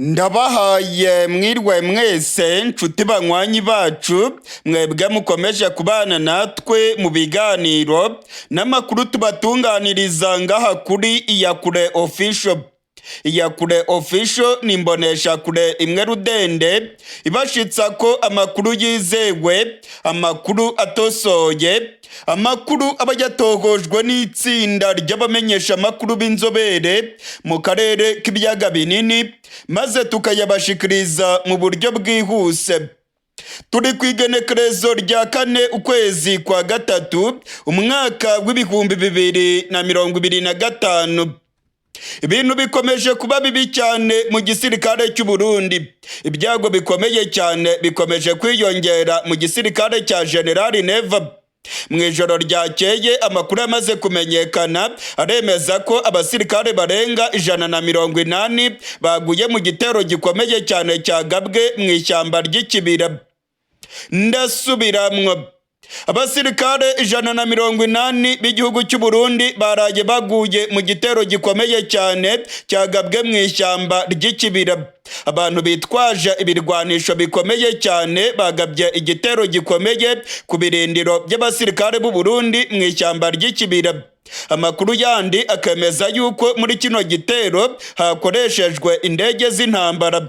Ndabahaye mwirwe mwese nshuti banywanyi bacu mwebwe mukomeje kubana natwe mu biganiro n'amakuru tubatunganiriza ngaha kuri Iyakure Official. Iyakure Official ni imboneshakure imwe rudende ibashitsa ko amakuru yizewe, amakuru atosoye, amakuru aba yatohojwe n'itsinda ry'abamenyesha amakuru b'inzobere mu karere k'ibiyaga binini, maze tukayabashikiriza mu buryo bwihuse. Turi ku igenekerezo rya 4 ukwezi kwa gatatu umwaka w'ibihumbi 2025. Ibintu bikomeje kuba bibi cyane mu gisirikare cy'u Burundi. Ibyago bikomeye cyane bikomeje kwiyongera mu gisirikare cya General Neva. Mwijoro ryakeye amakuru yamaze kumenyekana aremeza ko abasirikare barenga 180 baguye mu gitero gikomeye cyane cyagabwe mu ishyamba ry'ikibira. Ndasubiramwo, abasirikare 180 b'igihugu cy'u Burundi baraye baguye mu gitero gikomeye cyane cyagabwe mu ishyamba ry'ikibira. Abantu bitwaje ibirwanisho bikomeye cyane bagabye igitero gikomeye ku birindiro by'abasirikare b'u Burundi mu ishyamba ry'ikibira. Amakuru yandi akemeza yuko muri kino gitero hakoreshejwe indege z'intambara.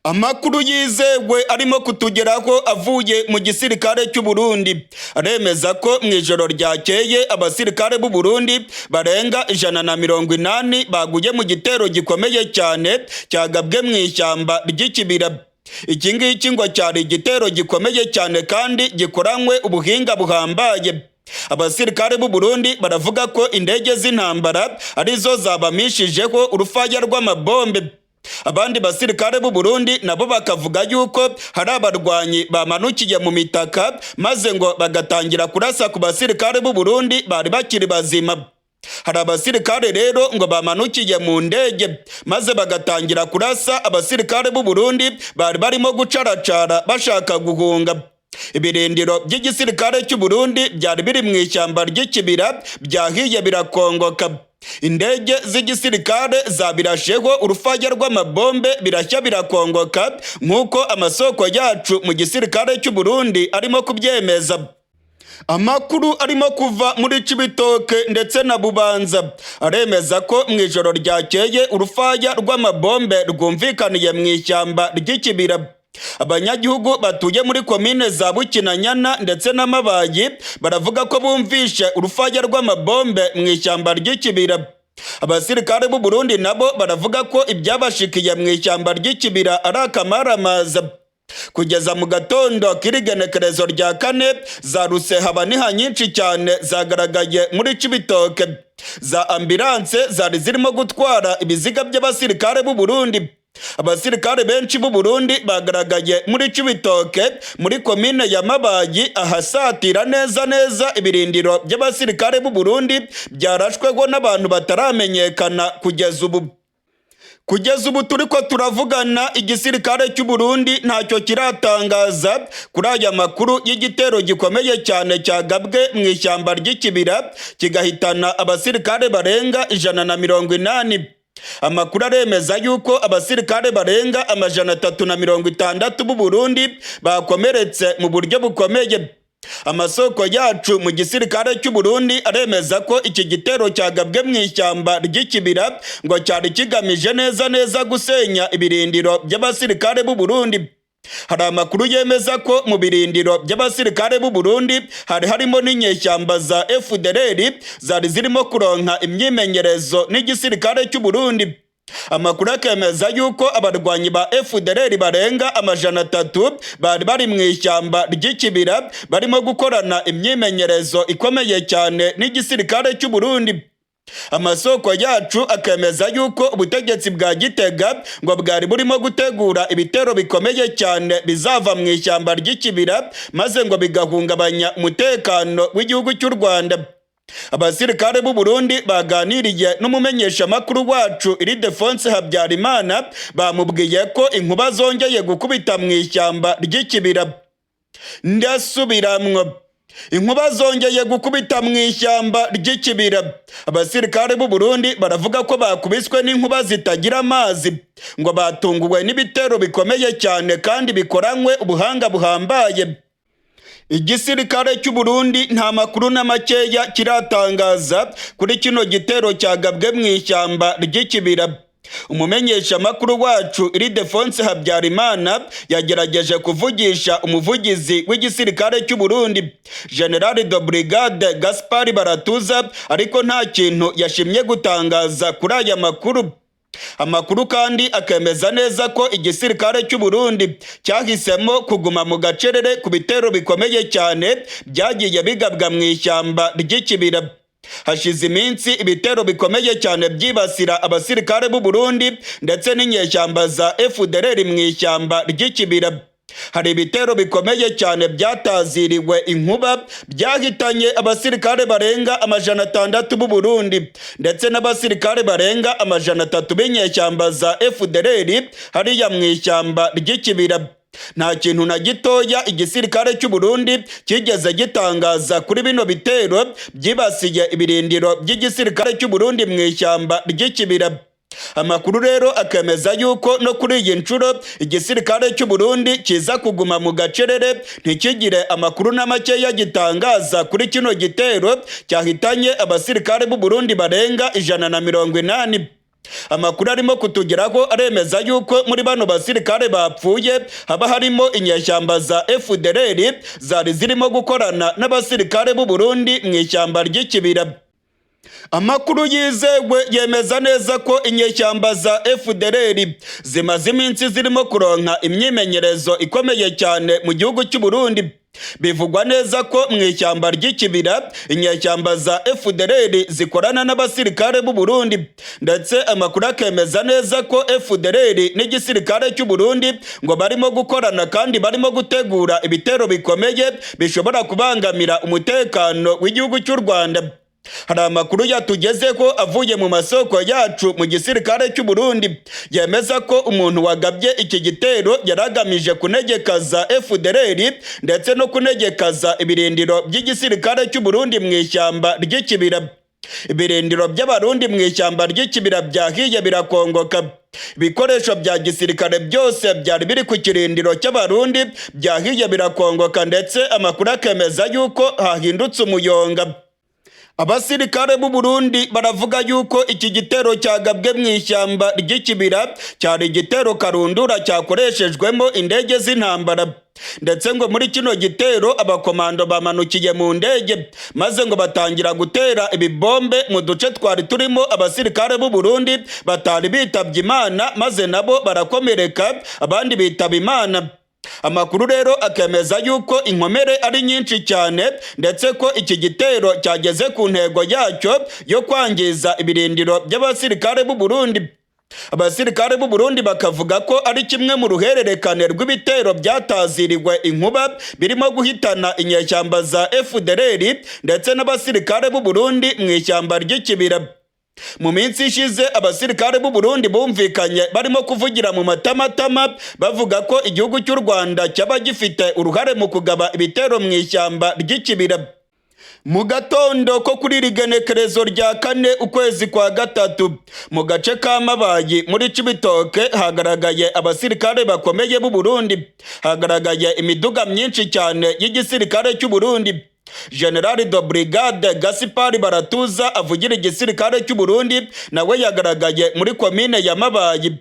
Amakuru yizewe arimo kutugeraho avuye mu gisirikare cy'u Burundi aremeza ko mu ijoro ryakeye abasirikare b'u Burundi barenga 180 baguye mu gitero gikomeye cyane cyagabwe mu ishyamba ry'ikibira. Iki ngiki ngo cyari igitero gikomeye cyane kandi gikoranywe ubuhinga buhambaye. Abasirikare b'u Burundi baravuga ko indege z'intambara arizo zabamishijeho urufaya rw'amabombe. Abandi basirikare b'u Burundi nabo bakavuga yuko hari abarwanyi bamanukiye mu mitaka maze ngo bagatangira kurasa ku basirikare b'u Burundi bari bakiri bazima. Hari abasirikare rero ngo bamanukiye mu ndege maze bagatangira kurasa abasirikare b'u Burundi bari barimo gucaracara bashaka guhunga. Ibirindiro by'igisirikare cy'u Burundi byari biri mu ishyamba ry'ikibira byahiye birakongoka. Indege z'igisirikare zabirasheho urufaya rw'amabombe birashya birakongoka nk'uko amasoko yacu mu gisirikare cy'u Burundi arimo kubyemeza. Amakuru arimo kuva muri Cibitoke ndetse na Bubanza aremeza ko mu ijoro ryakeye urufaya rw'amabombe rwumvikaniye mu ishyamba ry'ikibira. Abanyagihugu batuye muri komine za Bukinanyana ndetse na Mabayi baravuga ko bumvishe urufaya rw'amabombe mu ishyamba ry'ikibira. Abasirikare b'u Burundi nabo baravuga ko ibyabashikiye mu ishyamba ry'ikibira ari akamaramaza. Kugeza mu gatondo k'igenekerezo rya 4 za rusehaba nyinshi cyane zagaragaye muri Cibitoke. Za ambulance zari zirimo gutwara ibiziga by'abasirikare b'u Burundi. Abasirikare benshi b'u Burundi bagaragaye muri Cibitoke muri komine ya Mabayi ahasatira neza ibirindiro by'abasirikare b'u Burundi byarashweho n'abantu bataramenyekana kugeza ubu. Kugeza ubu turiko turavugana igisirikare cy'u Burundi ntacyo kiratangaza kuri aya makuru y'igitero gikomeye cyane cyagabwe mu ishyamba ry'ikibira kigahitana abasirikare barenga 180. Amakuru aremeza yuko abasirikare barenga 360 b'u Burundi bakomeretse mu buryo bukomeye. Amasoko yacu mu gisirikare cy'u Burundi aremeza ko iki gitero cyagabwe mu ishyamba ry'ikibira ngo cyari kigamije neza gusenya ibirindiro by'abasirikare b'u Burundi. Hari amakuru yemeza ko mu birindiro by'abasirikare b'u Burundi harimo n'inyeshyamba za FDLR zari zirimo kuronka imyimenyerezo n'igisirikare cy'u Burundi. Amakuru akemeza yuko abarwanyi ba FDLR barenga 300 bari mu ishyamba ry'ikibira barimo gukorana imyimenyerezo ikomeye cyane n'igisirikare cy'u Burundi. Amasoko yacu akemeza yuko ubutegetsi bwa Gitega ngo bwari burimo gutegura ibitero bikomeye cyane bizava mu ishyamba ry'ikibira maze ngo bigahungabanya umutekano w'igihugu cy'u Rwanda. Abasirikare b'u Burundi baganiriye n'umumenyesha makuru wacu Ildefonse Habyarimana bamubwiye ko inkuba zongeye gukubita mu ishyamba ry'ikibira. Ndasubiramwo, Inkuba zongeye gukubita mu ishyamba ry'ikibira. Abasirikare b'u Burundi baravuga ko bakubiswe n'inkuba zitagira amazi, ngo batunguwe n'ibitero bikomeye cyane kandi bikoranywe ubuhanga buhambaye. Igisirikare cy'u Burundi nta makuru na makeya kiratangaza kuri kino gitero cyagabwe mu ishyamba ry'ikibira. Umumenyeshamakuru wacu Ildefonse Habyarimana yagerageje kuvugisha umuvugizi w'igisirikare cy'u Burundi General de Brigade Gaspard Baratuza, ariko nta kintu yashimye gutangaza kuri aya makuru. Amakuru kandi akemeza neza ko igisirikare cy'u Burundi cyahisemo kuguma mu gacerere ku bitero bikomeye cyane byagiye bigabwa mu ishyamba ry'ikibira. Hashize iminsi ibitero bikomeye cyane byibasira abasirikare b'u Burundi ndetse n'inyeshyamba za FDLR mu ishyamba ry'ikibira. Hari ibitero bikomeye cyane byataziriwe inkuba byahitanye abasirikare barenga 600 b'u Burundi ndetse n'abasirikare barenga 300 b'inyeshyamba za FDLR hariya mu ishyamba ry'ikibira. Nta kintu na gitoya igisirikare cy'u Burundi kigeze gitangaza kuri bino bitero byibasiye ibirindiro by'igisirikare cy'u Burundi mu ishyamba ry'ikibira. Amakuru rero akemeza yuko no kuri iyi nshuro igisirikare cy'u Burundi kiza kuguma mu gacerere, ntikigire amakuru na makeya gitangaza kuri kino gitero cyahitanye abasirikare b'u Burundi barenga 180. Amakuru arimo kutugeraho aremeza yuko muri bano basirikare bapfuye haba harimo inyeshyamba za FDLR zari zirimo gukorana n'abasirikare b'u Burundi mu ishyamba ry'ikibira. Amakuru yizewe yemeza neza ko inyeshyamba za FDLR zimaze iminsi zirimo kuronka imyimenyerezo ikomeye cyane mu gihugu cy'u Burundi. Bivugwa neza ko mu ishyamba ry'ikibira inyeshyamba za FDLR zikorana n'abasirikare b'u Burundi, ndetse amakuru akemeza neza ko FDLR n'igisirikare cy'u Burundi ngo barimo gukorana kandi barimo gutegura ibitero bikomeye bishobora kubangamira umutekano w'igihugu cy'u Rwanda. Hari amakuru yatugezeho avuye mu masoko yacu mu gisirikare cy'u Burundi yemeza ko umuntu wagabye iki gitero yaragamije kunegekaza FDLR ndetse no kunegekaza ibirindiro by'igisirikare cy'u Burundi mu ishyamba ry'ikibira. Ibirindiro by'abarundi mu ishyamba ry'ikibira byahiye birakongoka. Ibikoresho bya gisirikare byose byari biri ku kirindiro cy'abarundi byahiye birakongoka, ndetse amakuru akemeza yuko hahindutse umuyonga. Abasirikare b'u Burundi baravuga yuko iki gitero cyagabwe mu ishyamba ry'ikibira cyari igitero karundura cyakoreshejwemo indege z'intambara, ndetse ngo muri kino gitero abakomando bamanukiye mu ndege maze ngo batangira gutera ibibombe mu duce twari turimo abasirikare b'u Burundi batari bitabye Imana, maze nabo barakomereka abandi bitaba Imana. Amakuru rero akemeza yuko inkomere ari nyinshi cyane, ndetse ko iki gitero cyageze ku ntego yacyo yo kwangiza ibirindiro by'abasirikare b'u Burundi. Abasirikare b'u Burundi bakavuga ko ari kimwe mu ruhererekane rw'ibitero byataziriwe inkuba birimo guhitana inyeshyamba za FDLR ndetse n'abasirikare b'u Burundi mu ishyamba ry'ikibira. Mu minsi ishize abasirikare b'u Burundi bumvikanye barimo kuvugira mu matamatama bavuga ko igihugu cy'u Rwanda cyaba gifite uruhare mu kugaba ibitero mu ishyamba ry'ikibira. Mu gatondo ko kuri rigenekerezo rya 4 ukwezi kwa gatatu mu gace ka Mabayi muri Cibitoke hagaragaye abasirikare bakomeye b'u Burundi. Hagaragaye imiduga myinshi cyane y'igisirikare cy'u Burundi. General de Brigade Gaspard Baratuza avugira igisirikare cy'u Burundi nawe yagaragaye muri komine ya Mabayi.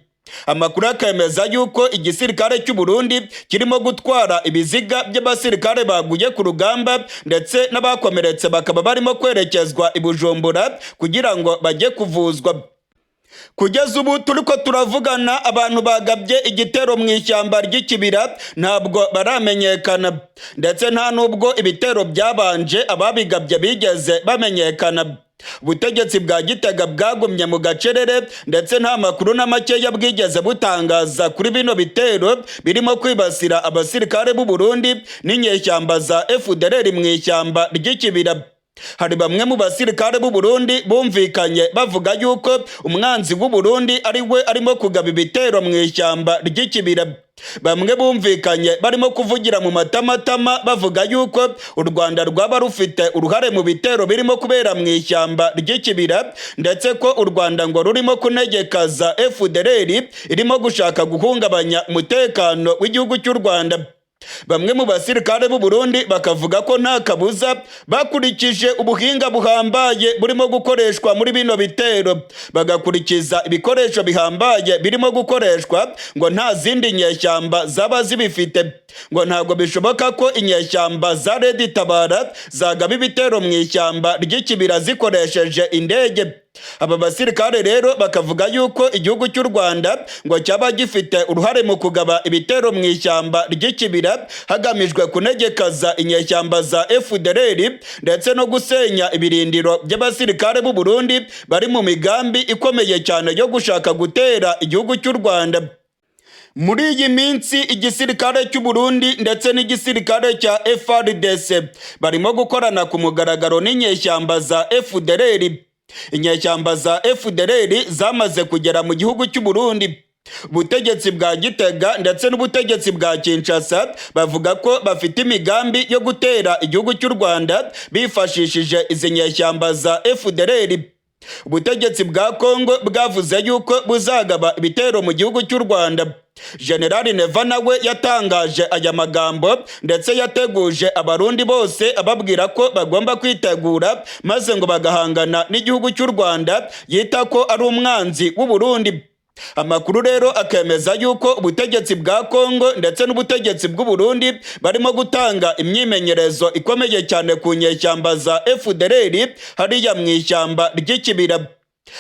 Amakuru akemeza yuko igisirikare cy'u Burundi kirimo gutwara ibiziga by'abasirikare baguye ku rugamba ndetse n'abakomeretse bakaba barimo kwerekezwa i Bujumbura kugira ngo bajye kuvuzwa. Kugeza ubu turiko turavugana abantu bagabye igitero mu ishyamba ry'ikibira ntabwo baramenyekana, ndetse nta nubwo ibitero byabanje ababigabye bigeze bamenyekana. Ubutegetsi bwa Gitega bwagumye mu gacerere ndetse nta makuru na makeya bwigeze butangaza kuri bino bitero birimo kwibasira abasirikare b'u Burundi n'inyeshyamba za FDLR mu ishyamba ry'ikibira. Hari bamwe mu basirikare b'u Burundi bumvikanye bavuga yuko umwanzi w'u Burundi ari we arimo kugaba ibitero mu ishyamba ry'ikibira. bamwe bumvikanye barimo kuvugira mu matamatama bavuga yuko u Rwanda rwaba rufite uruhare mu bitero birimo kubera mu ishyamba ry'ikibira, ndetse ko u Rwanda ngo rurimo kunegekaza FDLR irimo gushaka guhungabanya umutekano w'igihugu cy'u Rwanda. Bamwe mu basirikare b'u Burundi bakavuga ko nta kabuza bakurikije ubuhinga buhambaye burimo gukoreshwa muri bino bitero, bagakurikiza ibikoresho bihambaye birimo gukoreshwa, ngo nta zindi nyeshyamba zaba zibifite, ngo ntabwo bishoboka ko inyeshyamba za Red Tabara zagaba ibitero mu ishyamba ry'ikibira zikoresheje indege. Aba basirikare rero bakavuga yuko igihugu cy'u Rwanda ngo cyaba gifite uruhare mu kugaba ibitero mu ishyamba ry'ikibira hagamijwe kunegekaza inyeshyamba za FDLR ndetse no gusenya ibirindiro by'abasirikare b'u Burundi bari mu migambi ikomeye cyane yo gushaka gutera igihugu cy'u Rwanda. Muri iyi minsi igisirikare cy'u Burundi ndetse n'igisirikare cya FARDC barimo gukorana ku mugaragaro n'inyeshyamba za FDLR. Inyeshyamba za FDLR zamaze kugera mu gihugu cy'u Burundi. Ubutegetsi bwa Gitega ndetse n'ubutegetsi bwa Kinshasa bavuga ko bafite imigambi yo gutera igihugu cy'u Rwanda bifashishije izi nyeshyamba za FDLR. Ubutegetsi bwa Kongo bwavuze yuko buzagaba ibitero mu gihugu cy'u Rwanda. General Neva nawe yatangaje aya magambo ndetse yateguje abarundi bose ababwira ko bagomba kwitegura maze ngo bagahangana n'igihugu cy'u Rwanda yita ko ari umwanzi w'u Burundi. Amakuru rero akemeza yuko ubutegetsi bwa Kongo ndetse n'ubutegetsi bw'u Burundi barimo gutanga imyimenyerezo ikomeye cyane ku nyeshyamba za FDLR hariya mu ishyamba ry'ikibira.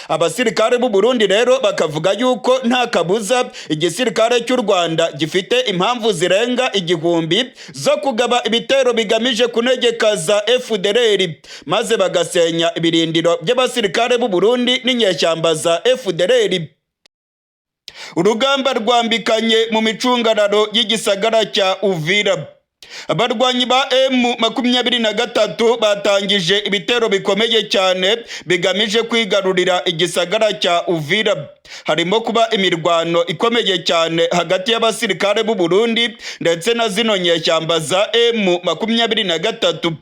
Abasirikare b'u Burundi rero bakavuga yuko nta kabuza igisirikare cy'u Rwanda gifite impamvu zirenga 1000 zo kugaba ibitero bigamije kunegekaza FDLR maze bagasenya ibirindiro by'abasirikare b'u Burundi n'inyeshyamba za FDLR. Urugamba rwambikanye mu micungararo y'igisagara cya Uvira. Abarwanyi ba M23 batangije ibitero bikomeye cyane bigamije kwigarurira igisagara cya Uvira. Harimo kuba imirwano ikomeye cyane hagati y'abasirikare b'u Burundi ndetse na zino nyeshyamba za M23.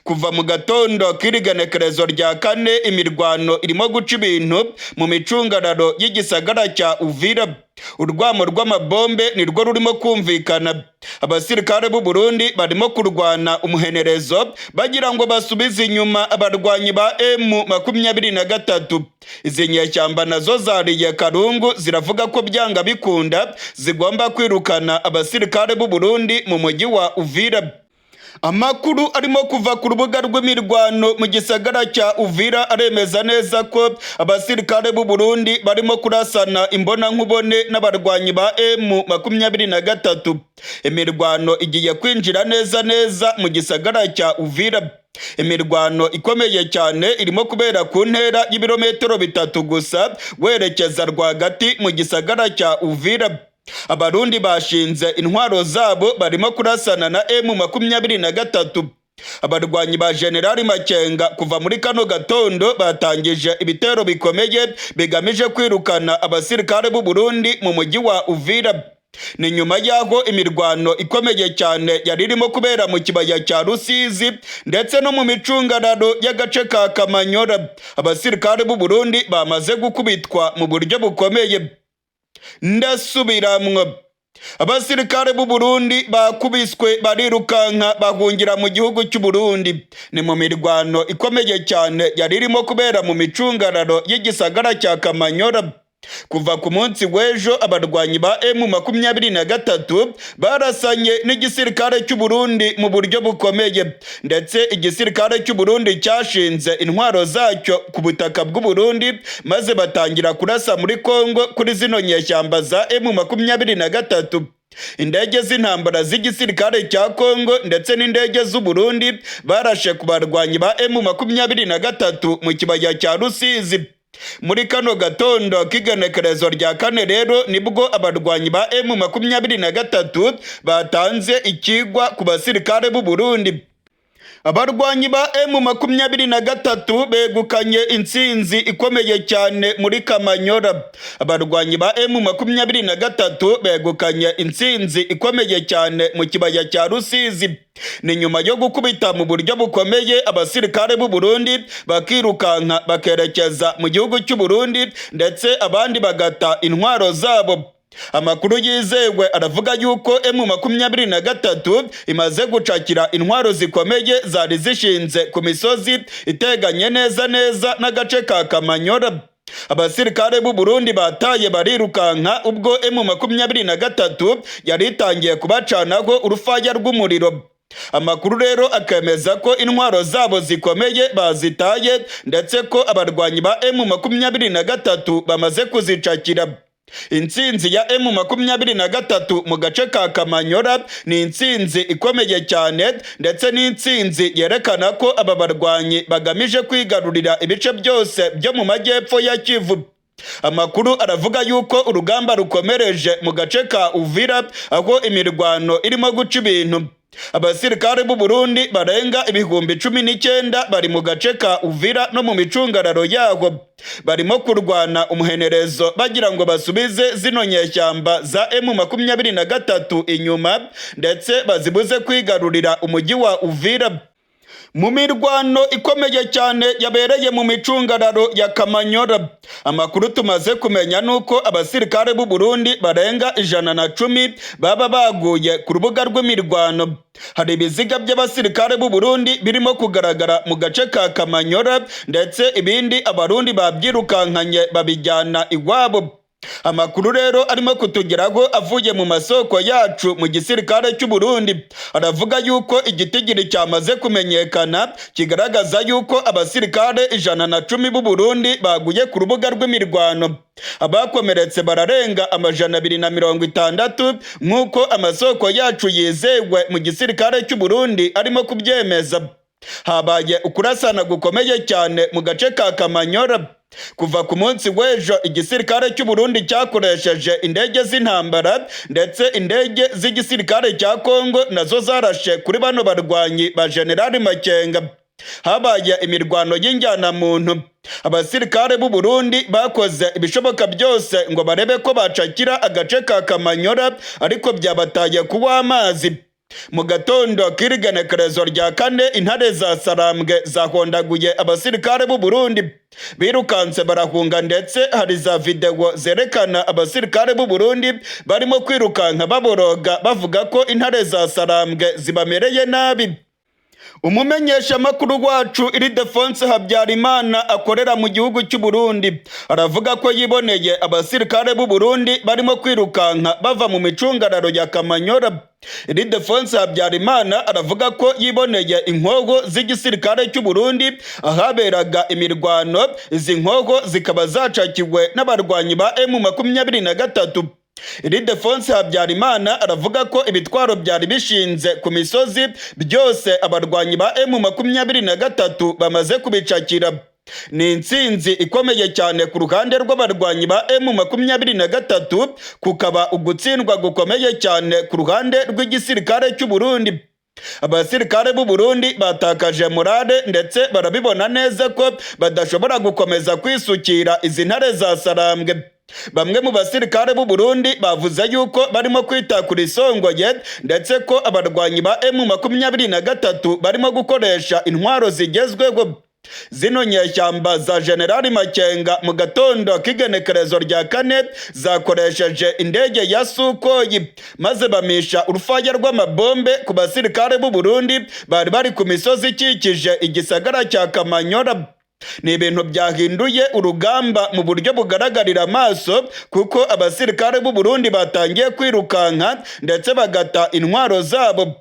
Kuva mu gatondo k'irigenekerezo rya 4 imirwano irimo guca ibintu mu micungararo y'igisagara cya Uvira. Urwamo rw'amabombe nirwo rurimo kumvikana. Abasirikare b'u Burundi barimo kurwana umuhenerezo bagira ngo basubize inyuma abarwanyi ba M23. Izi nyeshyamba nazo zariye karungu ziravuga ko byanga bikunda zigomba kwirukana abasirikare b'u Burundi mu mujyi wa Uvira. Amakuru arimo kuva ku rubuga rw'imirwano mu gisagara cya Uvira aremeza neza ko abasirikare b'u Burundi barimo kurasana imbona nkubone n'abarwanyi ba M23. Imirwano igiye kwinjira neza mu gisagara cya Uvira. Imirwano ikomeye cyane irimo kubera ku ntera y'ibirometero 3 gusa werekeza rwagati mu gisagara cya Uvira. Abarundi bashinze intwaro zabo barimo kurasana na M23. Abarwanyi ba General Makenga kuva muri kano gatondo batangije ibitero bikomeye bigamije kwirukana abasirikare b'u Burundi mu mujyi wa Uvira. Ni nyuma y'aho imirwano ikomeye cyane yari irimo kubera mu kibaya cya Rusizi ndetse no mu micungararo y'agace ka Kamanyora. Abasirikare b'u Burundi bamaze gukubitwa mu buryo bukomeye. Ndasubiramwo. Abasirikare b'u Burundi bakubiswe barirukanka bahungira mu gihugu cy'u Burundi. Ni mu mirwano ikomeye cyane yari irimo kubera mu micungararo y'igisagara cya Kamanyora. Kuva ku munsi w'ejo abarwanyi ba M23 barasanye n'igisirikare cy'u Burundi mu buryo bukomeye, ndetse igisirikare cy'u Burundi cyashinze intwaro zacyo ku butaka bw'u Burundi maze batangira kurasa muri Kongo kuri zino nyeshyamba za M23. Indege z'intambara z'igisirikare cya Kongo ndetse n'indege z'u Burundi barashe ku barwanyi ba M23 mu kibaya cya Rusizi. Muri kano gatondo k'igenekerezo rya 4 rero nibwo abarwanyi ba M23 batanze ikigwa ku basirikare b'u Burundi. Abarwanyi ba M23 begukanye intsinzi ikomeye cyane muri Kamanyora. Abarwanyi ba M23 begukanye intsinzi ikomeye cyane mu kibaya cya Rusizi. Ni nyuma yo gukubita mu buryo bukomeye abasirikare b'u Burundi bakirukanka bakerekeza mu gihugu cy'u Burundi, ndetse abandi bagata intwaro zabo. Amakuru yizewe aravuga yuko M23 imaze gucakira intwaro zikomeye zari zishinze ku misozi iteganye neza n'agace ka Kamanyora. Abasirikare b'u Burundi bataye barirukanka ubwo M23 yari itangiye kubacanaho urufaya rw'umuriro. Amakuru rero akemeza ko intwaro zabo zikomeye bazitaye, ndetse ko abarwanyi ba M23 bamaze kuzicakira. Intsinzi ya M23 mu gace ka Kamanyora ni intsinzi ikomeye cyane, ndetse n'intsinzi yerekana ko aba barwanyi bagamije kwigarurira ibice byose byo mu majyepfo ya Kivu. Amakuru aravuga yuko urugamba rukomereje mu gace ka Uvira, aho imirwano irimo guca ibintu. Abasirikare b'u Burundi barenga ibihumbi 19 bari mu gace ka Uvira no mu micungararo yaho. Barimo kurwana umuhenerezo bagira ngo basubize zino nyeshyamba za M23 inyuma, ndetse bazibuze kwigarurira umujyi wa Uvira. Mu mirwano ikomeye cyane yabereye mu micungararo ya Kamanyora, amakuru tumaze kumenya nuko abasirikare b'u Burundi barenga 110 baba baguye ku rubuga rw'imirwano. Hari ibiziga by'abasirikare b'u Burundi birimo kugaragara mu gace ka Kamanyora, ndetse ibindi abarundi babyirukankanye babijyana iwabo. Amakuru rero arimo kutugeraho avuye mu masoko yacu mu gisirikare cy'u Burundi aravuga yuko igitigiri cyamaze kumenyekana kigaragaza yuko abasirikare 110 b'u Burundi baguye ku rubuga rw'imirwano. Abakomeretse bararenga 260 nk'uko amasoko yacu yizewe mu gisirikare cy'u Burundi arimo kubyemeza. Habaye ukurasana gukomeye cyane mu gace ka Kamanyora. Kuva ku munsi w'ejo igisirikare cy'u Burundi cyakoresheje indege z'intambara, ndetse indege z'igisirikare cya Kongo nazo zarashe kuri bano barwanyi ba General Makenga. Habaye imirwano y'injyana muntu. Abasirikare b'u Burundi bakoze ibishoboka byose ngo barebe ko bacakira agace ka Kamanyora, ariko byabataye kuwa amazi. Mu gatondo k'irigenekerezo rya 4 intare za Sarambwe zahondaguye abasirikare b'u Burundi. Birukanse barahunga, ndetse hari za video zerekana abasirikare b'u Burundi barimo kwirukanka baboroga bavuga ko intare za Sarambwe zibamereye nabi. Umumenyesha makuru wacu Ildefonse Habyarimana akorera mu gihugu cy'u Burundi aravuga ko yiboneye abasirikare b'u Burundi barimo kwirukanka bava mu micungararo ya Kamanyora. Ildefonse Habyarimana aravuga ko yiboneye inkoho z'igisirikare cy'u Burundi ahaberaga imirwano. Izi nkoho zikaba zacakiwe n'abarwanyi ba M23. Ildefonse Habyarimana aravuga ko ibitwaro byari bishinze ku misozi byose abarwanyi ba M23 bamaze kubicakira. Ni intsinzi ikomeye cyane ku ruhande rw'abarwanyi ba M23, kukaba ugutsindwa gukomeye cyane ku ruhande rw'igisirikare cy'u Burundi. Abasirikare b'u Burundi batakaje morale, ndetse barabibona neza ko badashobora gukomeza kwisukira izi ntare za Sarambwe. Bamwe mu basirikare b'u Burundi bavuze yuko barimo kwitakura isongoye, ndetse ko abarwanyi ba M23 barimo gukoresha intwaro zigezweho. Zino nyeshyamba za General Makenga mu gatondo k'igenekerezo rya 4 zakoresheje indege ya Sukoyi, maze bamisha urufaya rw'amabombe ku basirikare b'u Burundi bari bari ku misozi ikikije igisagara cya Kamanyora. Ni ibintu byahinduye urugamba mu buryo bugaragarira amaso, kuko abasirikare b'u Burundi batangiye kwirukanka, ndetse bagata intwaro zabo.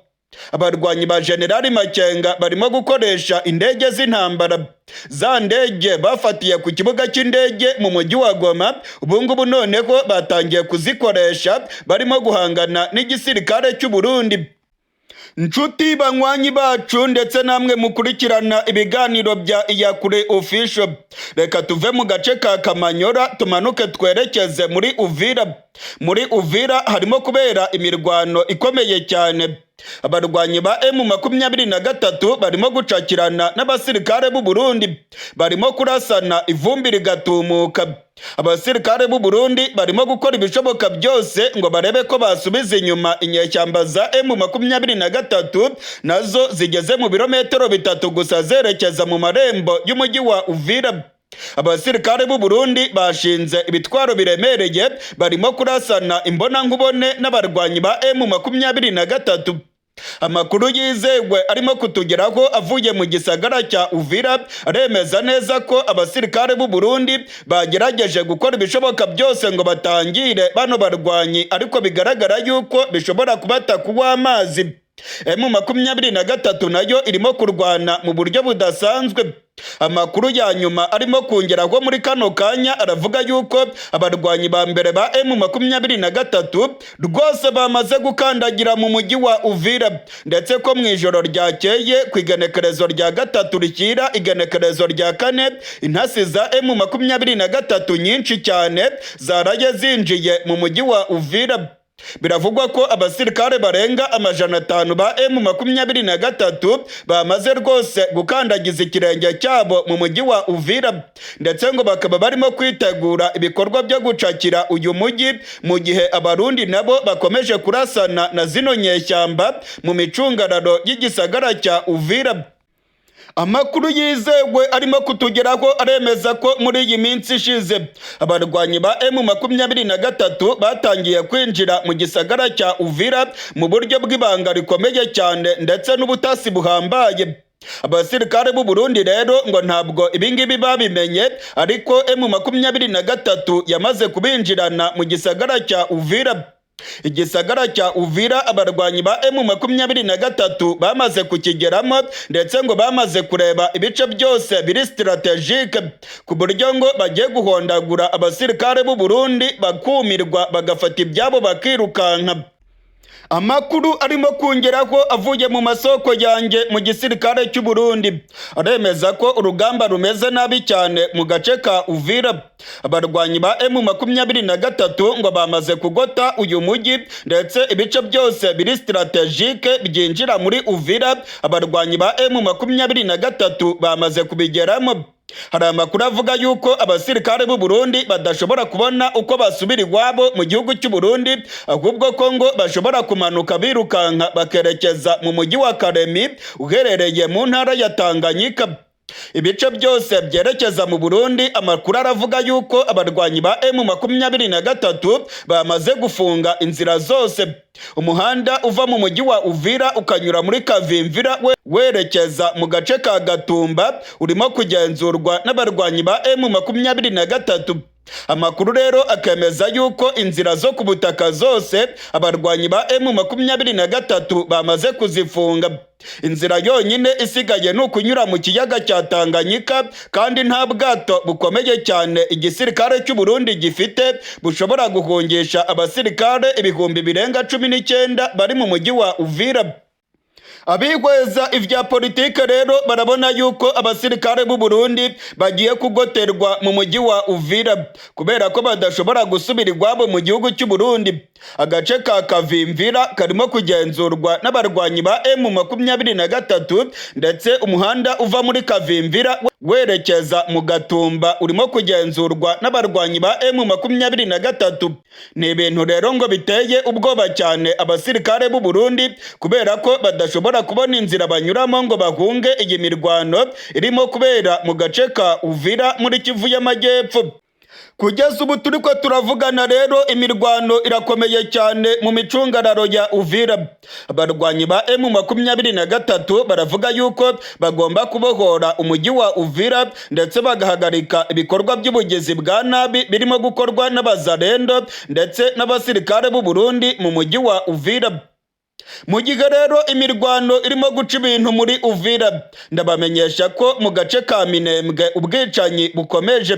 Abarwanyi ba General Makenga barimo gukoresha indege z'intambara. Za ndege bafatiye ku kibuga cy'indege mu mujyi wa Goma, ubungubu noneho batangiye kuzikoresha barimo guhangana n'igisirikare cy'u Burundi. Nshuti banywanyi bacu, ndetse namwe mukurikirana ibiganiro bya Iyakure Official, reka tuve mu gace ka Kamanyora tumanuke twerekeze muri Uvira. Muri Uvira harimo kubera imirwano ikomeye cyane. abarwanyi ba M23 barimo gucakirana n'abasirikare b'u Burundi, barimo kurasana ivumbi rigatumuka. Abasirikare b'u Burundi barimo gukora ibishoboka byose ngo barebe ko basubiza inyuma inyeshyamba za M23 nazo zigeze mu birometero 3 gusa zerekeza mu marembo y'umujyi wa Uvira. Abasirikare b'u Burundi bashinze ibitwaro biremereye, barimo kurasana imbonankubone n'abarwanyi ba M23. Amakuru yizewe arimo kutugeraho avuye mu gisagara cya Uvira aremeza neza ko abasirikare b'u Burundi bagerageje gukora ibishoboka byose ngo batangire bano barwanyi, ariko bigaragara yuko bishobora kubata w'amazi. M23 nayo irimo kurwana mu buryo budasanzwe. Amakuru ya nyuma arimo kongeraho muri kano kanya aravuga yuko abarwanyi ba mbere ba M23 rwose bamaze gukandagira mu mujyi wa Uvira, ndetse ko mu ijoro ryakeye ku igenekerezo rya 3 rikira igenekerezo rya 4 intasi za M23 nyinshi cyane zaraye zinjiye mu mujyi wa Uvira. Biravugwa ko abasirikare barenga 500 ba M23 bamaze rwose gukandagiza ikirenge cyabo mu mujyi wa Uvira, ndetse ngo bakaba barimo kwitegura ibikorwa byo gucakira uyu mujyi, mu gihe abarundi nabo bakomeje kurasana na zino nyeshyamba mu micungararo y'igisagara cya Uvira. Amakuru yizewe arimo kutugeraho aremeza ko muri iyi minsi ishize abarwanyi ba M23 batangiye kwinjira mu gisagara cya Uvira mu buryo bw'ibanga rikomeye cyane ndetse n'ubutasi buhambaye. Abasirikare b'u Burundi rero ngo ntabwo ibingibi babimenye, ariko M23 yamaze kubinjirana mu gisagara cya Uvira. Igisagara cya Uvira abarwanyi ba M23 bamaze kukigeramo, ndetse ngo bamaze kureba ibice byose biri strategique ku buryo ngo bagiye guhondagura abasirikare b'u Burundi bakumirwa bagafata ibyabo bakirukanka. Amakuru arimo kongeraho avuye mu masoko yanjye mu gisirikare cy'u Burundi aremeza ko urugamba rumeze nabi cyane mu gace ka Uvira. Abarwanyi ba M23 ngo bamaze kugota uyu mujyi, ndetse ibice byose biri strategique byinjira muri Uvira abarwanyi ba M23 bamaze kubigeramo. Hari amakuru avuga yuko abasirikare b'u Burundi badashobora kubona uko basubira iwabo mu gihugu cy'u Burundi, ahubwo ko ngo bashobora kumanuka birukanka bakerekeza mu mujyi wa Karemi uherereye mu ntara ya Tanganyika. Ibice byose byerekeza mu Burundi, amakuru aravuga yuko abarwanyi ba M23 bamaze gufunga inzira zose. Umuhanda uva mu mujyi wa Uvira ukanyura muri Kavimvira werekeza mu gace ka Gatumba urimo kugenzurwa n'abarwanyi ba M23. Amakuru rero akemeza yuko inzira zo ku butaka zose abarwanyi ba M23 bamaze kuzifunga. Inzira yonyine isigaye ni ukunyura mu kiyaga cya Tanganyika, kandi nta bwato bukomeye cyane igisirikare cy'u Burundi gifite bushobora guhungisha abasirikare ibihumbi birenga 19 bari mu mujyi wa Uvira. Abihweza ivya politike rero barabona yuko abasirikare b'u Burundi bagiye kugoterwa mu mujyi wa Uvira kubera ko badashobora gusubira iwabo mu gihugu cy'u Burundi. Agace ka Kavimvira karimo kugenzurwa n'abarwanyi ba M23, ndetse umuhanda uva muri Kavimvira werekeza mu Gatumba urimo kugenzurwa n'abarwanyi ba M23. Ni ibintu rero ngo biteye ubwoba cyane abasirikare b'u Burundi kubera ko badashobora kubona inzira banyuramo ngo bahunge iyi mirwano irimo kubera mu gace ka Uvira muri Kivu y'Amajyepfo. Kugeza ubu turiko turavugana rero imirwano irakomeye cyane mu micungararo ya Uvira. Abarwanyi ba M23 baravuga yuko bagomba kubohora umujyi wa Uvira, ndetse bagahagarika ibikorwa by'ubugizi bwa nabi birimo gukorwa n'abazarendo ndetse n'abasirikare b'u Burundi mu mujyi wa Uvira. Mu gihe rero imirwano irimo guca ibintu muri Uvira, ndabamenyesha ko mu gace ka Minembwe ubwicanyi bukomeje.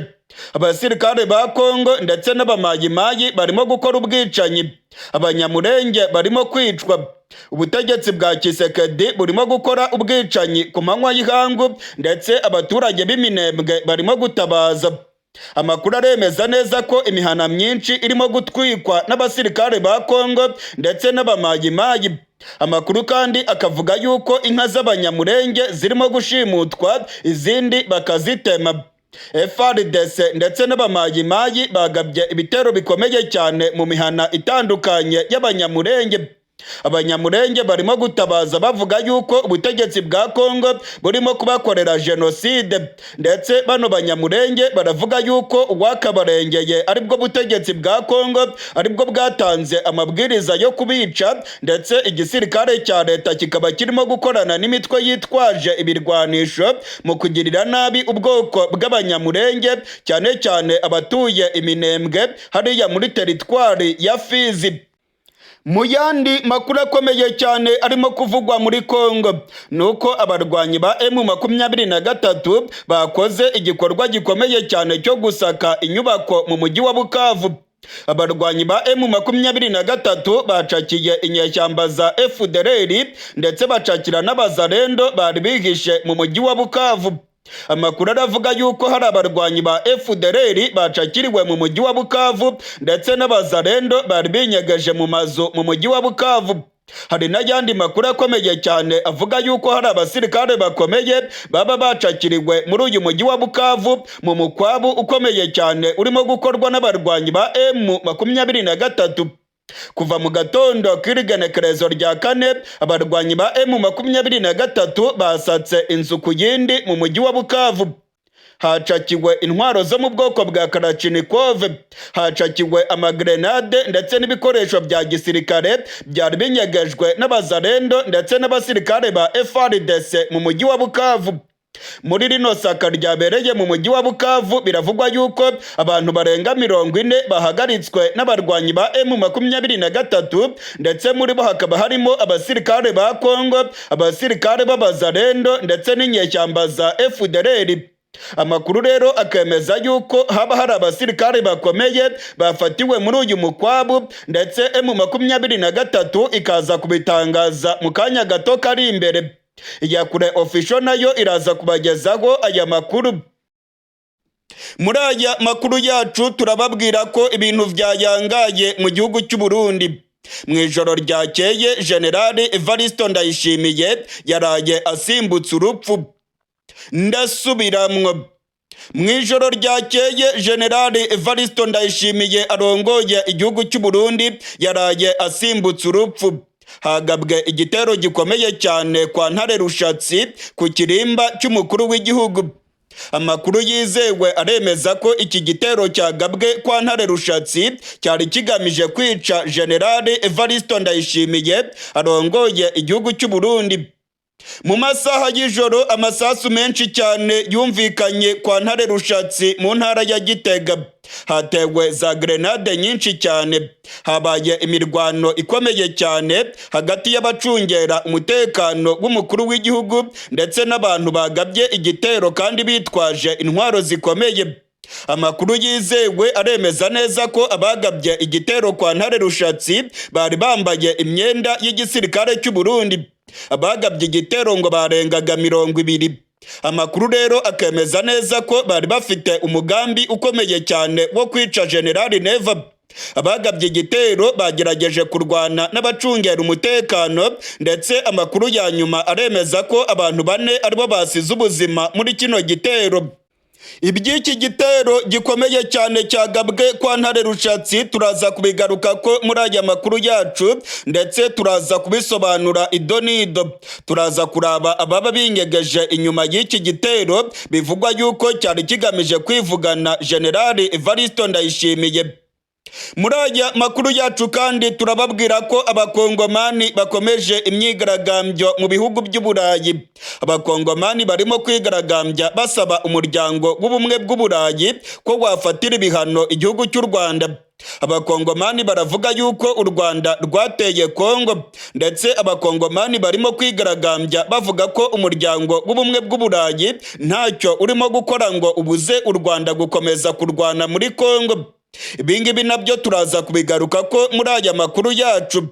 Abasirikare ba Kongo ndetse n'abamayimayi barimo gukora ubwicanyi. Abanyamurenge barimo kwicwa. Ubutegetsi bwa Kisekedi burimo gukora ubwicanyi ku manywa y'ihangu, ndetse abaturage b'Iminembwe barimo gutabaza. Amakuru aremeza neza ko imihana myinshi irimo gutwikwa n'abasirikare ba Kongo ndetse n'abamayimayi. Amakuru kandi akavuga yuko inka z'abanyamurenge zirimo gushimutwa izindi bakazitema. FARDC ndetse n'abamayimayi bagabye ibitero bikomeye cyane mu mihana itandukanye y'abanyamurenge. Abanyamurenge barimo gutabaza bavuga yuko ubutegetsi bwa Kongo burimo kubakorera jenoside, ndetse bano banyamurenge baravuga yuko uwakabarengeye aribwo butegetsi bwa Kongo aribwo bwatanze amabwiriza yo kubica, ndetse igisirikare cya leta kikaba kirimo gukorana n'imitwe yitwaje ibirwanisho mu kugirira nabi ubwoko bw'abanyamurenge, cyane cyane abatuye Iminembwe hariya muri teritwari ya Fizi. Mu yandi makuru akomeye cyane arimo kuvugwa muri Kongo nuko abarwanyi ba M23 bakoze igikorwa gikomeye cyane cyo gusaka inyubako mu mujyi wa Bukavu. Abarwanyi ba M23 bacakiye inyeshyamba za FDLR ndetse bacakira n'abazarendo bari bihishe mu mujyi wa Bukavu. Amakuru aravuga yuko hari abarwanyi ba FDLR bacakiriwe mu mujyi wa Bukavu ndetse n'abazarendo bari binyegeje mu mazu mu mujyi wa Bukavu. Hari n'ayandi makuru akomeye cyane avuga yuko hari abasirikare bakomeye baba bacakiriwe muri uyu mujyi wa Bukavu mu mukwabu ukomeye cyane urimo gukorwa n'abarwanyi ba M23. Kuva mu gatondo k'igenekerezo rya kane, abarwanyi ba M23 basatse inzu ku yindi mu mujyi wa Bukavu. Hacakiwe intwaro zo mu bwoko bwa Kalashnikov, hacakiwe amagrenade ndetse n'ibikoresho bya gisirikare byari binyegejwe n'abazarendo ndetse n'abasirikare ba FARDC mu mujyi wa Bukavu. Muri rino saka ryabereye mu mujyi wa Bukavu biravugwa yuko abantu barenga 40 bahagaritswe n'abarwanyi ba M23, ndetse muri bo hakaba harimo abasirikare ba Kongo, abasirikare b'abazarendo ndetse n'inyeshyamba za FDLR. Amakuru rero akemeza yuko haba hari abasirikare bakomeye bafatiwe muri uyu mukwabu, ndetse M23 ikaza kubitangaza mu kanya gato kari imbere. Iyakure official nayo iraza kubagezaho aya makuru. Muri aya makuru yacu turababwira ko ibintu byayangaye mu gihugu cy'u Burundi. Mu ijoro ryakeye General Evariste Ndayishimiye yaraye asimbutse urupfu. Ndasubiramwo. Mu ijoro ryakeye General Evariste Ndayishimiye arongoye igihugu cy'u Burundi yaraye asimbutse urupfu. Hagabwe igitero gikomeye cyane kwa Ntare Rushatsi ku kirimba cy'umukuru w'igihugu. Amakuru yizewe aremeza ko iki gitero cyagabwe kwa Ntare Rushatsi cyari kigamije kwica General Evariste Ndayishimiye arongoye igihugu cy'u Burundi. Mu masaha y'ijoro amasasu menshi cyane yumvikanye kwa Ntare Rushatsi mu ntara ya Gitega. Hatewe za grenade nyinshi cyane. Habaye imirwano ikomeye cyane hagati y'abacungera umutekano w'umukuru w'igihugu ndetse n'abantu bagabye igitero kandi bitwaje intwaro zikomeye. Amakuru yizewe aremeza neza ko abagabye igitero kwa Ntare Rushatsi bari bambaye imyenda y'igisirikare cy'u Burundi. Abagabye igitero ngo barengaga 20. Amakuru rero akemeza neza ko bari bafite umugambi ukomeye cyane wo kwica General Neva. Abagabye igitero bagerageje kurwana n'abacungera umutekano, ndetse amakuru ya nyuma aremeza ko abantu 4 aribo basize ubuzima muri kino gitero. Iby'iki gitero gikomeye cyane cyagabwe kwa Ntare Rushatsi turaza kubigaruka ko muri aya makuru yacu, ndetse turaza kubisobanura idonido. Turaza kuraba ababa binyegeje inyuma y'iki gitero bivugwa yuko cyari kigamije kwivugana General Evariste Ndayishimiye. Muri aya makuru yacu kandi turababwira ko abakongomani bakomeje imyigaragambyo mu bihugu by'Uburayi. Abakongomani barimo kwigaragambya basaba umuryango w'ubumwe bw'Uburayi ko wafatira ibihano igihugu cy'u Rwanda. Abakongomani baravuga yuko u Rwanda rwateye Kongo, ndetse abakongomani barimo kwigaragambya bavuga ko umuryango w'ubumwe bw'Uburayi ntacyo urimo gukora ngo ubuze u Rwanda gukomeza kurwana muri Kongo. Ibingibi nabyo turaza kubigaruka ko muri aya makuru yacu.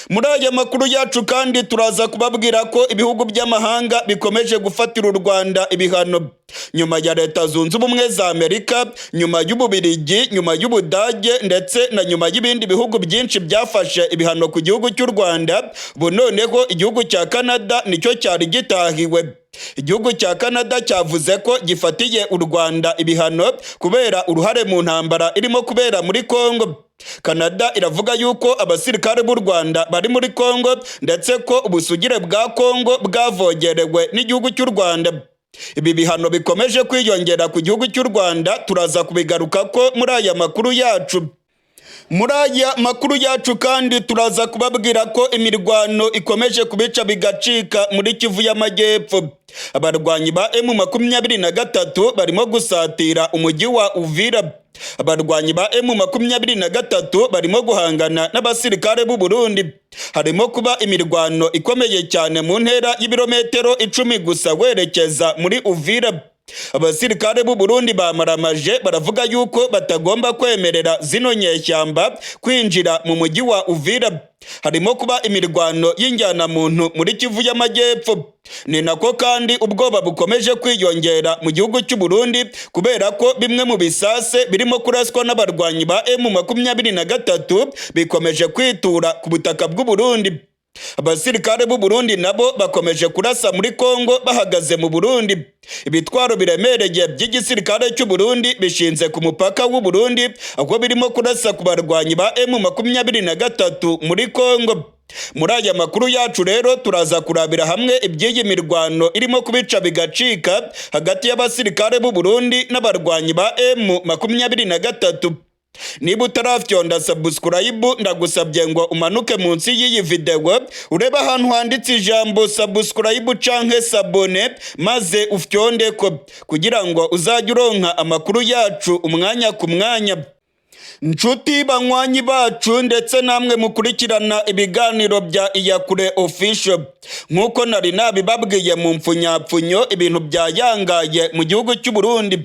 Muri aya makuru yacu kandi turaza kubabwira ko ibihugu by'amahanga bikomeje gufatira u Rwanda ibihano nyuma ya Leta Zunze Ubumwe za Amerika, nyuma y'Ububiligi, nyuma y'Ubudage ndetse na nyuma y'ibindi bihugu byinshi byafashe ibihano ku gihugu cy'u Rwanda. Ubu noneho igihugu cya Canada nicyo cyari gitahiwe. Igihugu cya Canada cyavuze ko gifatiye u Rwanda ibihano kubera uruhare mu ntambara irimo kubera muri Kongo. Canada iravuga yuko abasirikare b'u Rwanda bari muri Kongo ndetse ko ubusugire bwa Kongo bwavogerewe n'igihugu cy'u Rwanda. Ibi bihano bikomeje kwiyongera ku gihugu cy'u Rwanda, turaza kubigaruka ko muri aya makuru yacu. Muri aya makuru yacu kandi turaza kubabwira ko imirwano ikomeje kubica bigacika muri Kivu y'Amajyepfo. Abarwanyi ba M23 barimo gusatira umujyi wa Uvira. Abarwanyi ba M23 barimo guhangana n'abasirikare b'u Burundi. Harimo kuba imirwano ikomeye cyane mu ntera y'ibirometero 10 gusa werekeza muri Uvira. Abasirikare b'u Burundi bamaramaje baravuga yuko batagomba kwemerera zino nyeshyamba kwinjira mu mujyi wa Uvira. Harimo kuba imirwano y'injyana muntu muri Kivu y'Amajyepfo. Ni nako kandi ubwoba bukomeje kwiyongera mu gihugu cy'u Burundi kubera ko bimwe mu bisase birimo kuraswa n'abarwanyi ba M23 bikomeje kwitura ku butaka bw'u Burundi. Abasirikare b'u Burundi nabo bakomeje kurasa muri Kongo bahagaze mu Burundi. Ibitwaro biremereye by'igisirikare cy'u Burundi bishinze ku mupaka w'u Burundi, aho birimo kurasa ku barwanyi ba M23 muri Kongo. Muri aya makuru yacu rero turaza kurabira hamwe iby'iyi mirwano irimo kubica bigacika hagati y'abasirikare b'u Burundi n'abarwanyi ba M23. Niba utarafyonda subscribe ndagusabye ngo umanuke munsi y'iyi video urebe ahantu handitse ijambo subscribe canke sabone maze ufyonde ko kugira ngo uzajye uronka amakuru yacu umwanya ku mwanya. Nshuti banywanyi bacu ndetse namwe mukurikirana ibiganiro bya Iyakure Official, nkuko nari nabibabwiye mu mfunyapfunyo ibintu byayangaye mu gihugu cy'u Burundi.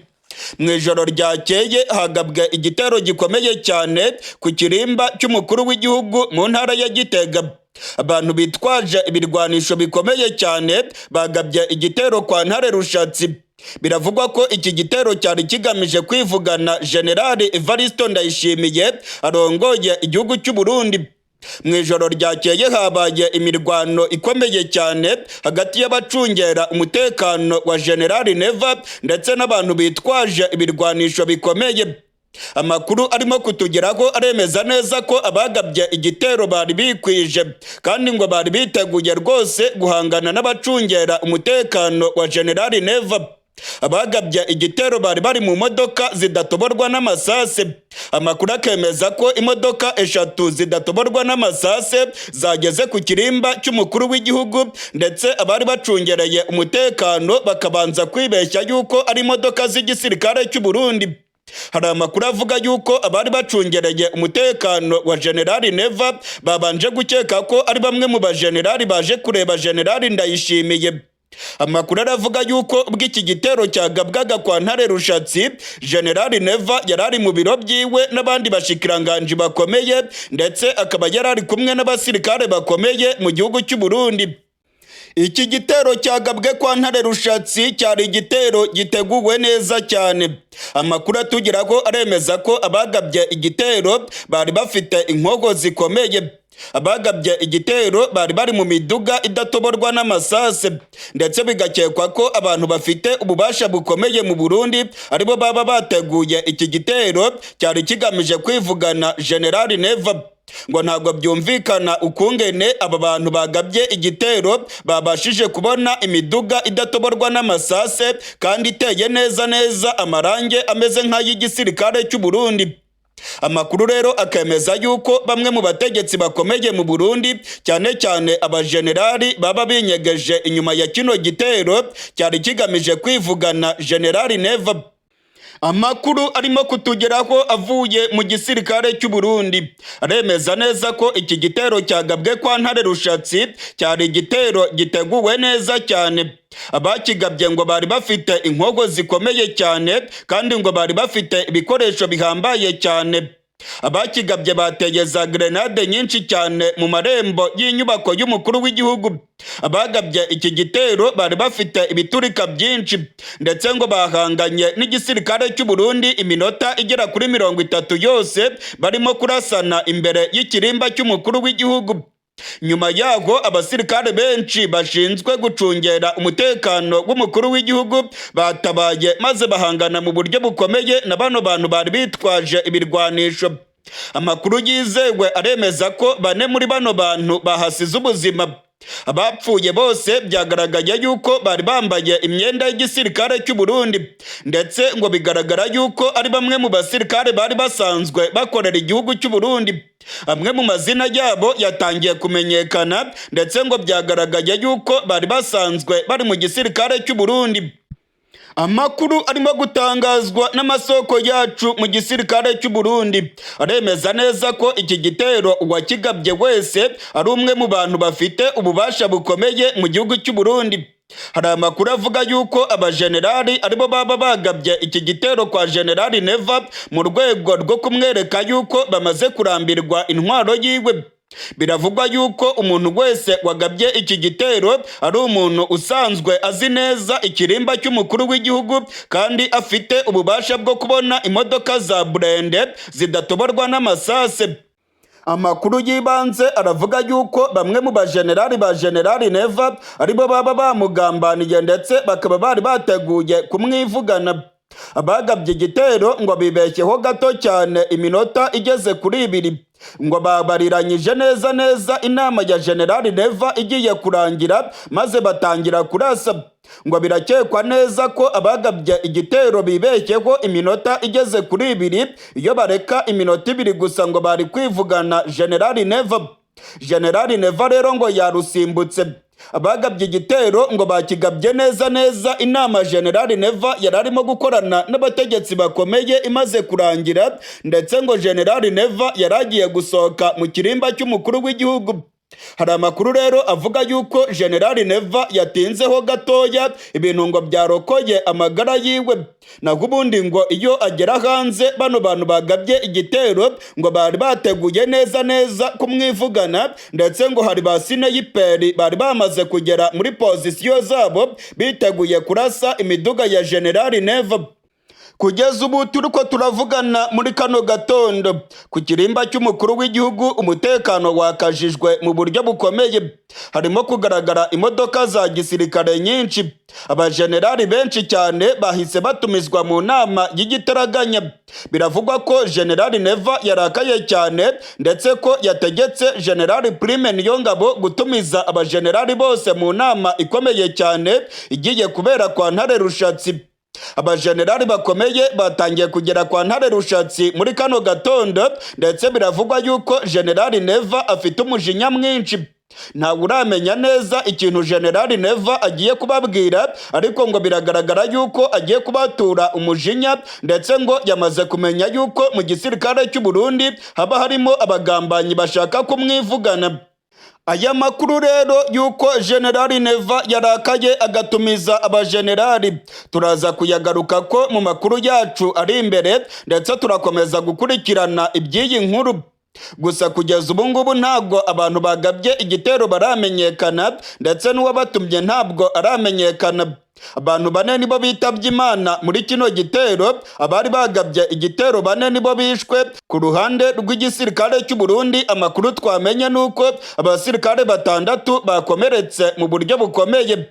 Mu ijoro ryakeye hagabwe igitero gikomeye cyane ku kirimba cy'umukuru w'igihugu mu ntara ya Gitega. Abantu bitwaje ibirwanisho bikomeye cyane bagabye igitero kwa Ntare Rushatsi. Biravugwa ko iki gitero cyari kigamije kwivugana General Evaristo Ndayishimiye arongoye igihugu cy'u Burundi. Mu ijoro ryakeye habaye imirwano ikomeye cyane hagati y'abacungera umutekano wa General Neva ndetse n'abantu bitwaje ibirwanisho bikomeye. Amakuru arimo kutugeraho aremeza neza ko abagabye igitero bari bikwije kandi ngo bari biteguye rwose guhangana n'abacungera umutekano wa General Neva. Abagabye igitero bari mu modoka zidatoborwa n'amasase. Amakuru akemeza ko imodoka 3 zidatoborwa n'amasase zageze ku kirimba cy'umukuru w'igihugu ndetse abari bacungereye umutekano bakabanza kwibeshya yuko ari imodoka z'igisirikare cy'u Burundi. Hari amakuru avuga yuko abari bacungereye umutekano wa General Neva babanje gukeka ko ari bamwe mu bajenerali baje kureba General Ndayishimiye. Amakuru aravuga yuko ubwo iki gitero cyagabwaga kwa Ntare Rushatsi, General Neva yarari mu biro byiwe n'abandi bashikiranganje bakomeye ndetse akaba yarari kumwe n'abasirikare bakomeye mu gihugu cy'u Burundi. Iki gitero cyagabwe kwa Ntare Rushatsi cyari igitero giteguwe neza cyane. Amakuru atugeraho aremeza ko abagabye igitero bari bafite inkogo zikomeye. Abagabye igitero bari mu miduga idatoborwa n'amasase ndetse bigakekwa ko abantu bafite ububasha bukomeye mu Burundi aribo baba bateguye iki gitero cyari kigamije kwivugana General Neva. Ngo ntabwo byumvikana ukungene aba bantu bagabye igitero babashije kubona imiduga idatoborwa n'amasase kandi iteye neza amarange ameze nk'ay'igisirikare cy'u Burundi. Amakuru rero akemeza yuko bamwe mu bategetsi bakomeye mu Burundi cyane cyane abajenerali baba binyegeje inyuma ya kino gitero cyari kigamije kwivugana General Neva. Amakuru arimo kutugeraho avuye mu gisirikare cy'u Burundi aremeza neza ko iki gitero cyagabwe kwa Ntare Rushatsi cyari igitero giteguwe neza cyane. Abakigabye ngo bari bafite inkogo zikomeye cyane kandi ngo bari bafite ibikoresho bihambaye cyane. abakigabye bateye za grenade nyinshi cyane mu marembo y'inyubako y'umukuru w'igihugu. Abagabye iki gitero bari bafite ibiturika byinshi ndetse ngo bahanganye n'igisirikare cy'u Burundi iminota igera kuri 30 yose barimo kurasana imbere y'ikirimba cy'umukuru w'igihugu. Nyuma yaho abasirikare benshi bashinzwe gucungera umutekano w'umukuru w'igihugu batabaye maze bahangana mu buryo bukomeye na bano bantu bari bitwaje ibirwanisho. Amakuru yizewe aremeza ko 4 muri bano bantu bahasize ubuzima. Abapfuye bose byagaragaye yuko bari bambaye imyenda y'igisirikare cy'u Burundi ndetse ngo bigaragara yuko ari bamwe mu basirikare bari basanzwe bakorera igihugu cy'u Burundi. Amwe mu mazina yabo yatangiye kumenyekana ndetse ngo byagaragaye yuko bari basanzwe bari mu gisirikare cy'u Burundi. Amakuru arimo gutangazwa n'amasoko yacu mu gisirikare cy'u Burundi aremeza neza ko iki gitero uwakigabye wese ari umwe mu bantu bafite ububasha bukomeye mu gihugu cy'u Burundi. Hari amakuru avuga yuko abajenerali aribo baba bagabye iki gitero kwa Generali Neva mu rwego rwo kumwereka yuko bamaze kurambirwa intwaro yiwe. Biravugwa yuko umuntu wese wagabye iki gitero ari umuntu usanzwe azi neza ikirimba cy'umukuru w'igihugu kandi afite ububasha bwo kubona imodoka za burende zidatoborwa n'amasase. Amakuru yibanze aravuga yuko bamwe mu bajenerali ba Generali Neva aribo baba bamugambaniye ndetse bakaba bari bateguye kumwivugana. Abagabye igitero ngo bibeshyeho gato cyane iminota igeze kuri 2 ngo babariranyije neza inama ya Generali Neva igiye kurangira maze batangira kurasa. Ngo birakekwa neza ko abagabye igitero bibeshyeho iminota igeze kuri 2 iyo bareka iminota 2 gusa ngo bari kwivugana Generali Neva. Generali Neva rero ngo yarusimbutse. Abagabye igitero ngo bakigabye neza inama Generali Neva yararimo gukorana n'abategetsi bakomeye imaze kurangira ndetse ngo Generali Neva yaragiye gusohoka mu kirimba cy'umukuru w'igihugu. Hari amakuru rero avuga yuko Generali Neva yatinzeho gatoya ibintu ngo byarokoye amagara yiwe. Naho ubundi ngo iyo agera hanze bano bantu bagabye igitero ngo bari bateguye neza kumwivugana ndetse ngo hari ba sinayiperi bari bamaze kugera muri pozisiyo zabo biteguye kurasa imiduga ya Generali Neva. Kugeza ubu turiko turavugana muri kano gatondo ku kirimba cy'umukuru w'igihugu umutekano wakajijwe mu buryo bukomeye. Harimo kugaragara imodoka za gisirikare nyinshi. Abajenerali benshi cyane bahise batumizwa mu nama y'igitaraganya. Biravugwa ko Generali Neva yarakaye cyane ndetse ko yategetse Generali Prime Niyongabo gutumiza abajenerali bose mu nama ikomeye cyane igiye kubera kwa Ntare Rushatsi. Abajenerali bakomeye batangiye kugera kwa Ntare Rushatsi muri kano gatondo ndetse biravugwa yuko Generali Neva afite umujinya mwinshi. Ntawe uramenya neza ikintu Generali Neva agiye kubabwira ariko ngo biragaragara yuko agiye kubatura umujinya ndetse ngo yamaze kumenya yuko mu gisirikare cy'u Burundi haba harimo abagambanyi bashaka kumwivugana. Aya makuru rero yuko Generali Neva yarakaye agatumiza abajenerali turaza kuyagaruka ko mu makuru yacu ari imbere ndetse turakomeza gukurikirana iby'iyi nkuru. Gusa kugeza ubu ngubu ntabwo abantu bagabye igitero baramenyekana ndetse n'uwabatumye ntabwo aramenyekana. Abantu 4 nibo bitabye Imana muri kino gitero. Abari bagabye igitero 4 nibo bishwe. Ku ruhande rw'igisirikare cy'u Burundi amakuru twamenye nuko abasirikare 6 bakomeretse mu buryo bukomeye.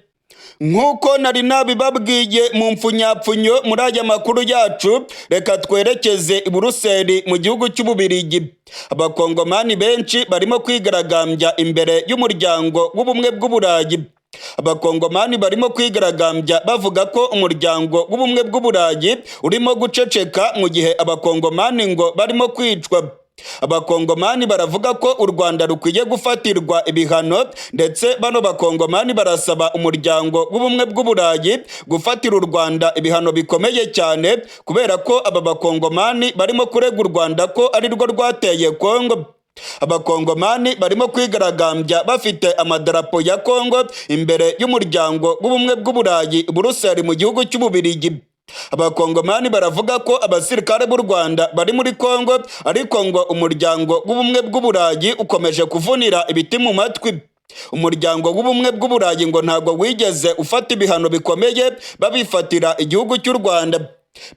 Nkuko nari nabibabwiye mu mfunyapfunyo muri aya makuru yacu, reka twerekeze i Buruseli mu gihugu cy'Ububirigi. Abakongomani benshi barimo kwigaragambya imbere y'umuryango w'ubumwe bw'Uburayi. Abakongomani barimo kwigaragambya bavuga ko umuryango w'ubumwe bw'Uburayi urimo guceceka mu gihe abakongomani ngo barimo kwicwa. Abakongomani baravuga ko u Rwanda rukwiye gufatirwa ibihano ndetse bano bakongomani barasaba umuryango w'ubumwe bw'Uburayi gufatira u Rwanda ibihano bikomeye cyane kubera ko aba bakongomani barimo kurega u Rwanda ko ari rwo rwateye Kongo. Abakongomani barimo kwigaragambya bafite amadarapo ya Kongo imbere y'umuryango w'ubumwe bw'Uburayi Buruseli mu gihugu cy'Ububirigi. Abakongomani baravuga ko abasirikare b'u Rwanda bari muri Kongo, ariko ngo umuryango w'ubumwe bw'Uburayi ukomeje kuvunira ibiti mu matwi. Umuryango w'ubumwe bw'Uburayi ngo ntabwo wigeze ufata ibihano bikomeye babifatira igihugu cy'u Rwanda.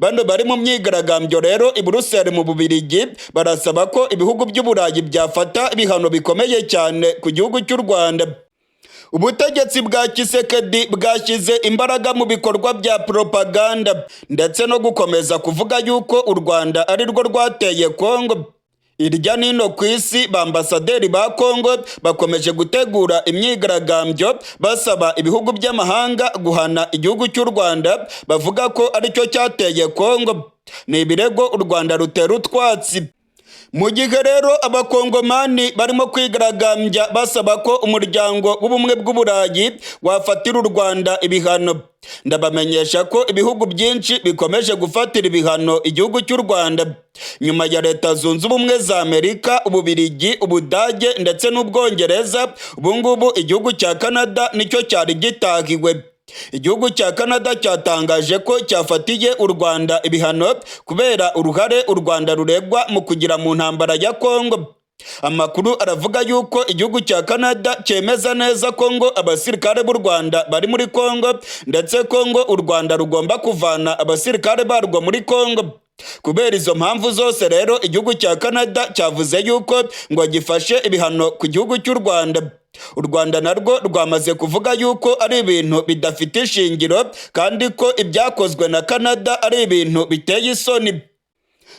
Bano bari mu myigaragambyo rero i Buruseli mu Bubiligi barasaba ko ibihugu by'Uburayi byafata ibihano bikomeye cyane ku gihugu cy'u Rwanda. Ubutegetsi bwa Tshisekedi bwashyize imbaraga mu bikorwa bya propaganda ndetse no gukomeza kuvuga yuko u Rwanda ari rwo rwateye Kongo. Irya nino ku isi bambasaderi ba Kongo bakomeje gutegura imyigaragambyo basaba ibihugu by'amahanga guhana igihugu cy'u Rwanda, bavuga ko aricyo cyateye Kongo. Ni ibirego u Rwanda rutera utwatsi. Mu gihe rero abakongomani barimo kwigaragambya basaba ko umuryango w'ubumwe bw'Uburayi wafatira u Rwanda ibihano. Ndabamenyesha ko ibihugu byinshi bikomeje gufatira ibihano igihugu cy'u Rwanda nyuma ya Leta Zunze Ubumwe za Amerika, Ububiligi, Ubudage ndetse n'Ubwongereza. Ubu ngubu igihugu cya Canada nicyo cyari gitahiwe. Igihugu cya Canada cyatangaje ko cyafatiye u Rwanda ibihano kubera uruhare u Rwanda ruregwa mu kugira mu ntambara ya Kongo. Amakuru aravuga yuko igihugu cya Canada cyemeza neza ko ngo abasirikare b'u Rwanda bari muri Kongo, ndetse ko ngo u Rwanda rugomba kuvana abasirikare barwo muri Kongo. Kubera izo mpamvu zose rero igihugu cya Canada cyavuze yuko ngo gifashe ibihano ku gihugu cy'u Rwanda. U Rwanda narwo rwamaze kuvuga yuko ari ibintu bidafite ishingiro kandi ko ibyakozwe na Canada ari ibintu biteye isoni.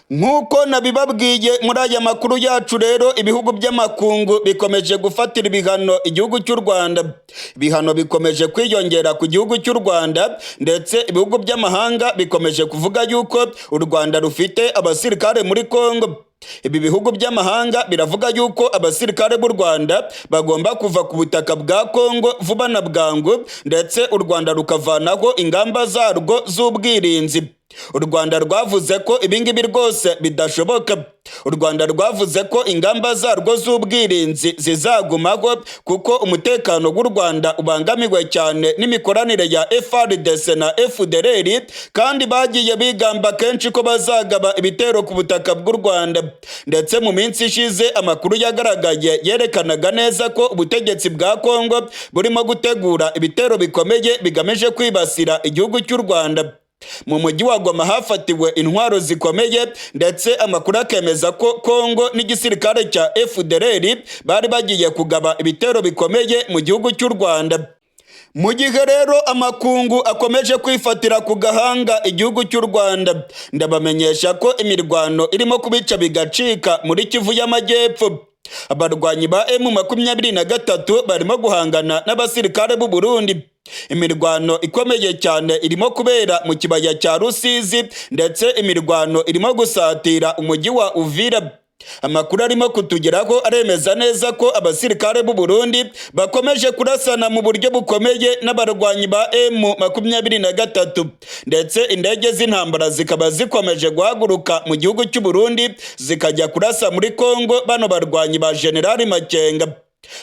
Nk'uko nabibabwiye muri aya makuru yacu rero, ibihugu by'amakungu bikomeje gufatira ibihano igihugu cy'u Rwanda. Ibihano bikomeje kwiyongera ku gihugu cy'u Rwanda, ndetse ibihugu by'amahanga bikomeje kuvuga yuko u Rwanda rufite abasirikare muri Kongo. Ibi bihugu by'amahanga biravuga yuko abasirikare b'u Rwanda bagomba kuva ku butaka bwa Kongo vuba na bwangu, ndetse u Rwanda rukavanaho ingamba zarwo z'ubwirinzi. U Rwanda rwavuze ko ibingibi rwose bidashoboka. U Rwanda rwavuze ko ingamba zarwo z'ubwirinzi zizagumaho kuko umutekano w'u Rwanda ubangamiwe cyane n'imikoranire ya FARDC na FDLR, kandi bagiye bigamba kenshi ko bazagaba ibitero ku butaka bw'u Rwanda. Ndetse mu minsi ishize amakuru yagaragaye yerekanaga neza ko ubutegetsi bwa Kongo burimo gutegura ibitero bikomeye bigamije kwibasira igihugu cy'u Rwanda. Mu mujyi wa Goma hafatiwe intwaro zikomeye, ndetse amakuru akemeza ko Kongo n'igisirikare cya FDLR bari bagiye kugaba ibitero bikomeye mu gihugu cy'u Rwanda. Mu gihe rero amakungu akomeje kwifatira ku gahanga igihugu cy'u Rwanda, ndabamenyesha ko imirwano irimo kubica bigacika muri Kivu y'Amajyepfo. Abarwanyi ba M23 barimo guhangana n'abasirikare b'u Burundi. Imirwano ikomeye cyane irimo kubera mu kibaya cya Rusizi, ndetse imirwano irimo gusatira umujyi wa Uvira. Amakuru arimo kutugeraho aremeza neza ko abasirikare b'u Burundi bakomeje kurasana mu buryo bukomeye n'abarwanyi ba M23, ndetse indege z'intambara zikaba zikomeje guhaguruka mu gihugu cy'u Burundi zikajya kurasa muri Kongo bano barwanyi ba General Makenga.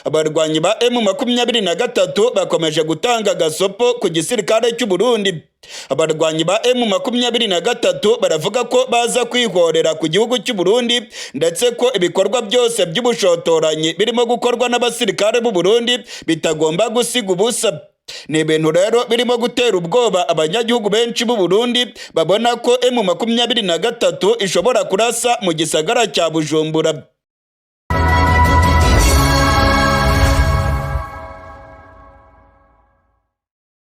Abarwanyi ba M23 bakomeje gutanga gasopo ku gisirikare cy'u Burundi. Abarwanyi ba M23 baravuga ko baza kwihorera ku gihugu cy'u Burundi, ndetse ko ibikorwa byose by'ubushotoranyi birimo gukorwa n'abasirikare b'u Burundi bitagomba gusiga ubusa. Ni ibintu rero birimo gutera ubwoba abanyagihugu benshi b'u Burundi babona ko M23 ishobora kurasa mu gisagara cya Bujumbura.